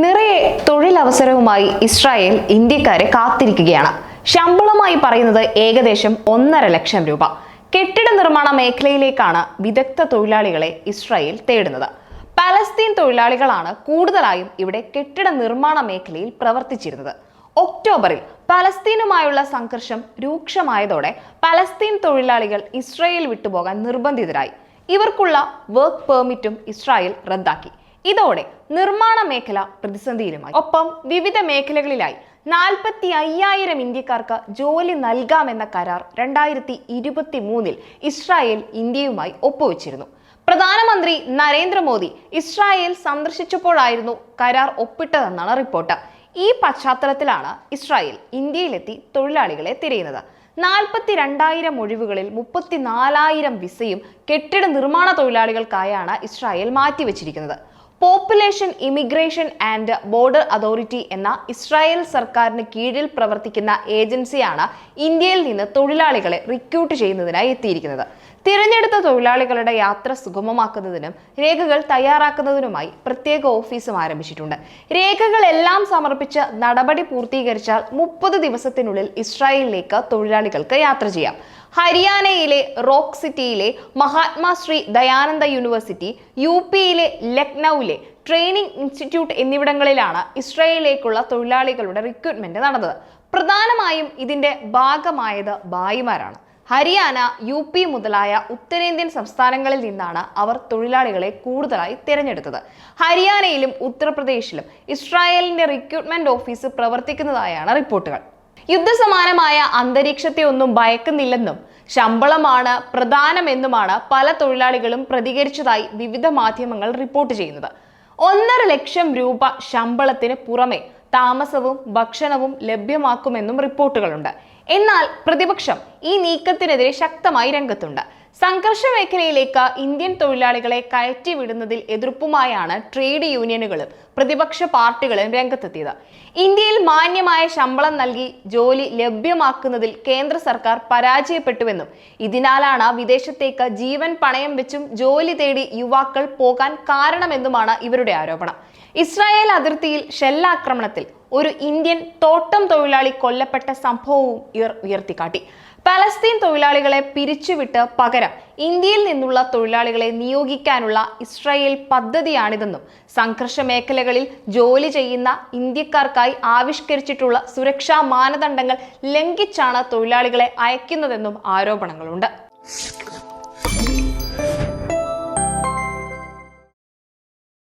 നിറയെ തൊഴിലവസരവുമായി ഇസ്രായേൽ ഇന്ത്യക്കാരെ കാത്തിരിക്കുകയാണ്. ശമ്പളമായി പറയുന്നത് ഏകദേശം 1.5 ലക്ഷം രൂപ. കെട്ടിട നിർമ്മാണ മേഖലയിലേക്കാണ് വിദഗ്ധ തൊഴിലാളികളെ ഇസ്രായേൽ തേടുന്നത്. പലസ്തീൻ തൊഴിലാളികളാണ് കൂടുതലായും ഇവിടെ കെട്ടിട നിർമ്മാണ മേഖലയിൽ പ്രവർത്തിച്ചിരുന്നത്. ഒക്ടോബറിൽ പലസ്തീനുമായുള്ള സംഘർഷം രൂക്ഷമായതോടെ പലസ്തീൻ തൊഴിലാളികൾ ഇസ്രായേൽ വിട്ടുപോകാൻ നിർബന്ധിതരായി. ഇവർക്കുള്ള വർക്ക് പെർമിറ്റും ഇസ്രായേൽ റദ്ദാക്കി. ഇതോടെ നിർമ്മാണ മേഖല പ്രതിസന്ധിയിലുമായി. ഒപ്പം വിവിധ മേഖലകളിലായി 45,000 ഇന്ത്യക്കാർക്ക് ജോലി നൽകാമെന്ന കരാർ 2023 ഇസ്രായേൽ ഇന്ത്യയുമായി ഒപ്പുവെച്ചിരുന്നു. പ്രധാനമന്ത്രി നരേന്ദ്രമോദി ഇസ്രായേൽ സന്ദർശിച്ചപ്പോഴായിരുന്നു കരാർ ഒപ്പിട്ടതെന്നാണ് റിപ്പോർട്ട്. ഈ പശ്ചാത്തലത്തിലാണ് ഇസ്രായേൽ ഇന്ത്യയിലെത്തി തൊഴിലാളികളെ തിരയുന്നത്. 42,000 ഒഴിവുകളിൽ 34,000 വിസയും കെട്ടിട നിർമ്മാണ തൊഴിലാളികൾക്കായാണ് ഇസ്രായേൽ മാറ്റിവെച്ചിരിക്കുന്നത്. Population immigration and border authority എന്ന ഇസ്രായേൽ സർക്കാരിന് കീഴിൽ പ്രവർത്തിക്കുന്ന ഏജൻസിയാണ് ഇന്ത്യയിൽ നിന്ന് തൊഴിലാളികളെ റിക്രൂട്ട് ചെയ്യുന്നതിനായി എത്തിയിരിക്കുന്നത്. തിരഞ്ഞെടുത്ത തൊഴിലാളികളുടെ യാത്ര സുഗമമാക്കുന്നതിനും രേഖകൾ തയ്യാറാക്കുന്നതിനുമായി പ്രത്യേക ഓഫീസും ആരംഭിച്ചിട്ടുണ്ട്. രേഖകളെല്ലാം സമർപ്പിച്ച് നടപടി പൂർത്തീകരിച്ചാൽ 30 ദിവസത്തിനുള്ളിൽ ഇസ്രായേലിലേക്ക് തൊഴിലാളികൾക്ക് യാത്ര ചെയ്യാം. ഹരിയാനയിലെ റോക്ക് സിറ്റിയിലെ മഹാത്മാശ്രീ ദയാനന്ദ യൂണിവേഴ്സിറ്റി, UPയിലെ ലക്നൌവിലെ ട്രെയിനിംഗ് ഇൻസ്റ്റിറ്റ്യൂട്ട് എന്നിവിടങ്ങളിലാണ് ഇസ്രായേലിലേക്കുള്ള തൊഴിലാളികളുടെ റിക്രൂട്ട്മെന്റ് നടന്നത്. പ്രധാനമായും ഇതിന്റെ ഭാഗമായത് ഭായിമാരാണ്. ഹരിയാന, UP മുതലായ ഉത്തരേന്ത്യൻ സംസ്ഥാനങ്ങളിൽ നിന്നാണ് അവർ തൊഴിലാളികളെ കൂടുതലായി തിരഞ്ഞെടുത്തത്. ഹരിയാനയിലും ഉത്തർപ്രദേശിലും ഇസ്രായേലിന്റെ റിക്രൂട്ട്മെന്റ് ഓഫീസ് പ്രവർത്തിക്കുന്നതായാണ് റിപ്പോർട്ടുകൾ. യുദ്ധസമാനമായ അന്തരീക്ഷത്തെ ഒന്നും ഭയക്കുന്നില്ലെന്നും ശമ്പളമാണ് പ്രധാനമെന്നുമാണ് പല തൊഴിലാളികളും പ്രതികരിച്ചതായി വിവിധ മാധ്യമങ്ങൾ റിപ്പോർട്ട് ചെയ്യുന്നത്. 1.5 ലക്ഷം രൂപ ശമ്പളത്തിന് പുറമെ താമസവും ഭക്ഷണവും ലഭ്യമാക്കുമെന്നും റിപ്പോർട്ടുകളുണ്ട്. എന്നാൽ പ്രതിപക്ഷം ഈ നീക്കത്തിനെതിരെ ശക്തമായി രംഗത്തുണ്ട്. സംഘർഷ മേഖലയിലേക്ക് ഇന്ത്യൻ തൊഴിലാളികളെ കയറ്റിവിടുന്നതിൽ എതിർപ്പുമായാണ് ട്രേഡ് യൂണിയനുകളും പ്രതിപക്ഷ പാർട്ടികളും രംഗത്തെത്തിയത്. ഇന്ത്യയിൽ മാന്യമായ ശമ്പളം നൽകി ജോലി ലഭ്യമാക്കുന്നതിൽ കേന്ദ്ര സർക്കാർ പരാജയപ്പെട്ടുവെന്നും ഇതിനാലാണ് വിദേശത്തേക്ക് ജീവൻ പണയം വെച്ചും ജോലി തേടി യുവാക്കൾ പോകാൻ കാരണമെന്നുമാണ് ഇവരുടെ ആരോപണം. ഇസ്രായേൽ അതിർത്തിയിൽ ഷെല്ലാക്രമണത്തിൽ ഒരു ഇന്ത്യൻ തോട്ടം തൊഴിലാളി കൊല്ലപ്പെട്ട സംഭവവും ഇവർ ഉയർത്തിക്കാട്ടി. പലസ്തീൻ തൊഴിലാളികളെ പിരിച്ചുവിട്ട് പകരം ഇന്ത്യയിൽ നിന്നുള്ള തൊഴിലാളികളെ നിയോഗിക്കാനുള്ള ഇസ്രായേൽ പദ്ധതിയാണിതെന്നും സംഘർഷ മേഖലകളിൽ ജോലി ചെയ്യുന്ന ഇന്ത്യക്കാർക്കായി ആവിഷ്കരിച്ചിട്ടുള്ള സുരക്ഷാ മാനദണ്ഡങ്ങൾ ലംഘിച്ചാണ് തൊഴിലാളികളെ അയക്കുന്നതെന്നും ആരോപണങ്ങളുണ്ട്.